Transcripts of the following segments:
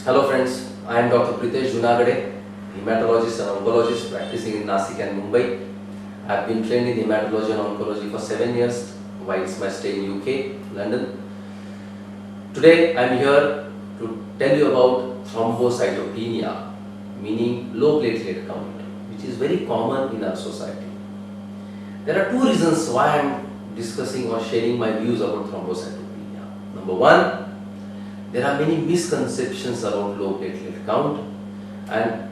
Hello friends, I am Dr. Pritesh Junagade, hematologist and oncologist practicing in Nasik and Mumbai. I have been trained in hematology and oncology for 7 years whilst my stay in UK, London. Today I am here to tell you about thrombocytopenia, meaning low platelet count, which is very common in our society. There are two reasons why I am discussing or sharing my views about thrombocytopenia. Number one, there are many misconceptions about low platelet count, and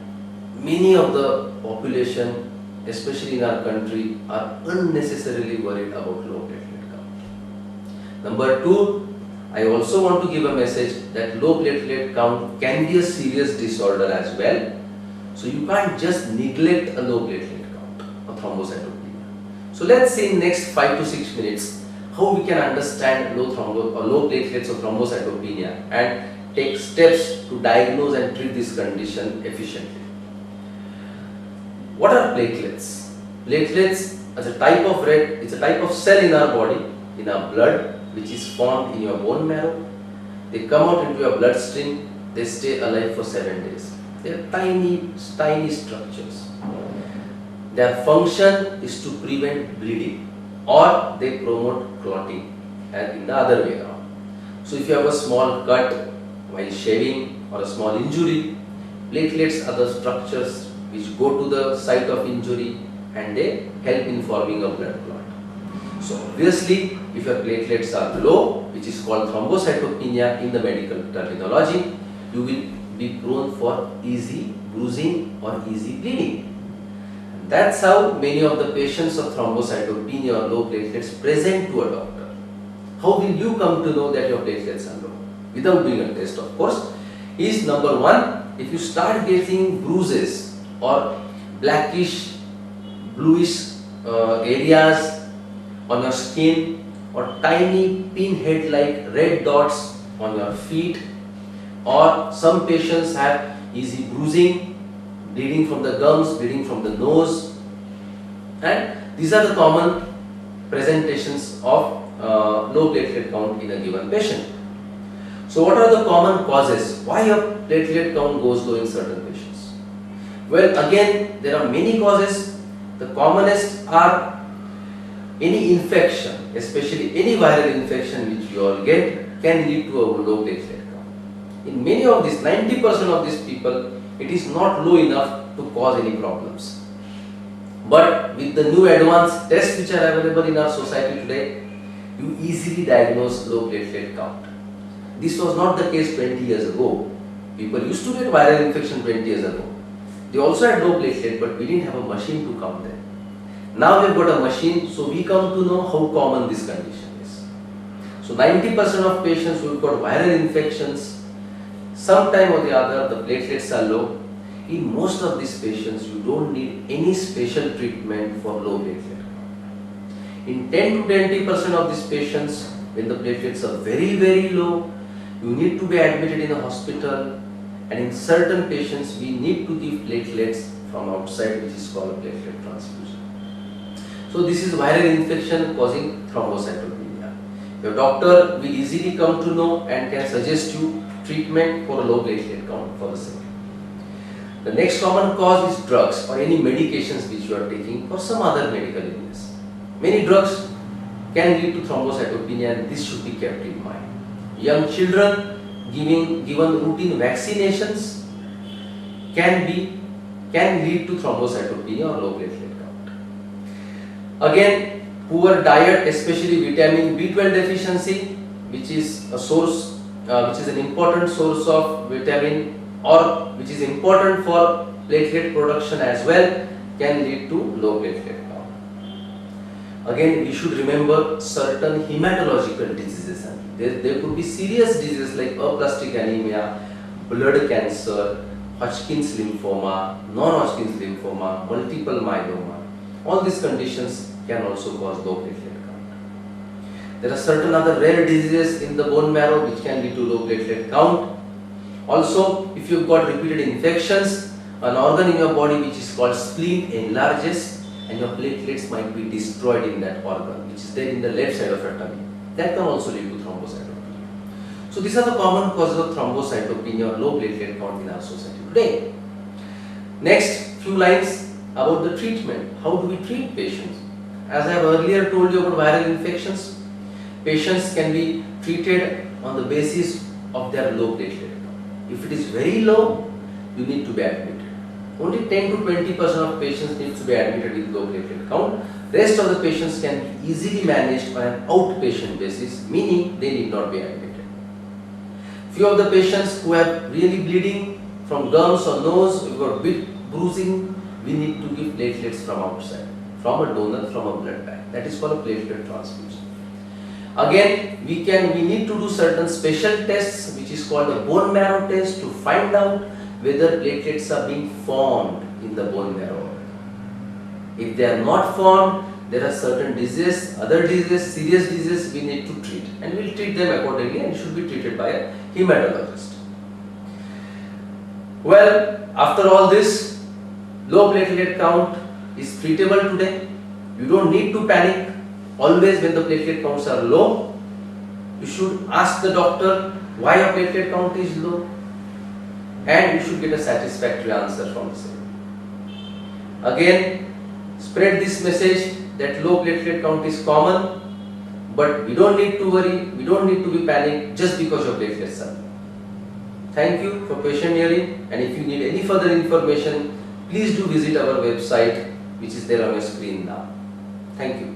many of the population, especially in our country, are unnecessarily worried about low platelet count. Number two, I also want to give a message that low platelet count can be a serious disorder as well. So you can't just neglect a low platelet count or thrombocytopenia. So let's see in next 5 to 6 minutes how we can understand low platelets or thrombocytopenia and take steps to diagnose and treat this condition efficiently. What are platelets? Platelets is a type of it's a type of cell in our body, in our blood, which is formed in your bone marrow. They come out into your bloodstream. They stay alive for 7 days. They are tiny structures. Their function is to prevent bleeding, or they promote clotting, and in the other way around. So if you have a small cut while shaving or a small injury, platelets are the structures which go to the site of injury and they help in forming a blood clot. So obviously, if your platelets are low, which is called thrombocytopenia in the medical terminology, you will be prone for easy bruising or easy bleeding. That's how many of the patients of thrombocytopenia or low platelets present to a doctor. How will you come to know that your platelets are low? Without doing a test, of course, is number one, if you start getting bruises or blackish, bluish areas on your skin, or tiny pinhead like red dots on your feet, or some patients have easy bruising, bleeding from the gums, bleeding from the nose, and these are the common presentations of low platelet count in a given patient. So what are the common causes? Why a platelet count goes low in certain patients? Well, again, there are many causes. The commonest are any infection, especially any viral infection which you all get, can lead to a low platelet count. In many of these, 90% of these people, it is not low enough to cause any problems. But with the new advanced tests which are available in our society today, you easily diagnose low platelet count. This was not the case 20 years ago. People used to get viral infection 20 years ago. They also had low platelet, but we didn't have a machine to count them. Now we've got a machine, so we come to know how common this condition is. So 90% of patients who've got viral infections, sometime or the other, the platelets are low. In most of these patients, you don't need any special treatment for low platelet count. In 10 to 20% of these patients, when the platelets are very low, you need to be admitted in a hospital, and in certain patients, we need to give platelets from outside, which is called platelet transfusion. So this is viral infection causing thrombocytopenia. Your doctor will easily come to know and can suggest you treatment for a low platelet count for the same. The next common cause is drugs or any medications which you are taking for some other medical illness. Many drugs can lead to thrombocytopenia, and this should be kept in mind. Young children given routine vaccinations can lead to thrombocytopenia or low platelet count. Again, poor diet, especially vitamin B12 deficiency, which is a source, which is an important source of vitamin, or which is important for platelet production as well, can lead to low platelet count. Again, we should remember certain hematological diseases. There could be serious diseases like aplastic anemia, blood cancer, Hodgkin's lymphoma, non-Hodgkin's lymphoma, multiple myeloma. All these conditions can also cause low platelet count. There are certain other rare diseases in the bone marrow which can lead to low platelet count. Also, if you've got repeated infections, an organ in your body which is called spleen enlarges, and your platelets might be destroyed in that organ, which is there in the left side of your tummy. That can also lead to thrombocytopenia. So these are the common causes of thrombocytopenia or low platelet count in our society today. Next, few lines about the treatment. How do we treat patients? As I have earlier told you about viral infections, patients can be treated on the basis of their low platelet count. If it is very low, you need to be admitted. Only 10 to 20% of patients need to be admitted with low platelet count. Rest of the patients can be easily managed on an outpatient basis, meaning they need not be admitted. Few of the patients who have really bleeding from gums or nose, who got big bruising, we need to give platelets from outside, from a donor, from a blood bank. That is called a platelet transfusion. Again, we need to do certain special tests, which is called a bone marrow test, to find out whether platelets are being formed in the bone marrow. If they are not formed, there are certain diseases, other diseases, serious diseases we need to treat, and we will treat them accordingly and should be treated by a hematologist. Well, after all this, low platelet count is treatable today. You don't need to panic. Always when the platelet counts are low, you should ask the doctor why your platelet count is low, and you should get a satisfactory answer from the same. Again, spread this message that low platelet count is common, but we don't need to worry, we don't need to be panicked just because your platelets are low. Thank you for patient hearing, and if you need any further information, please do visit our website, which is there on your screen now. Thank you.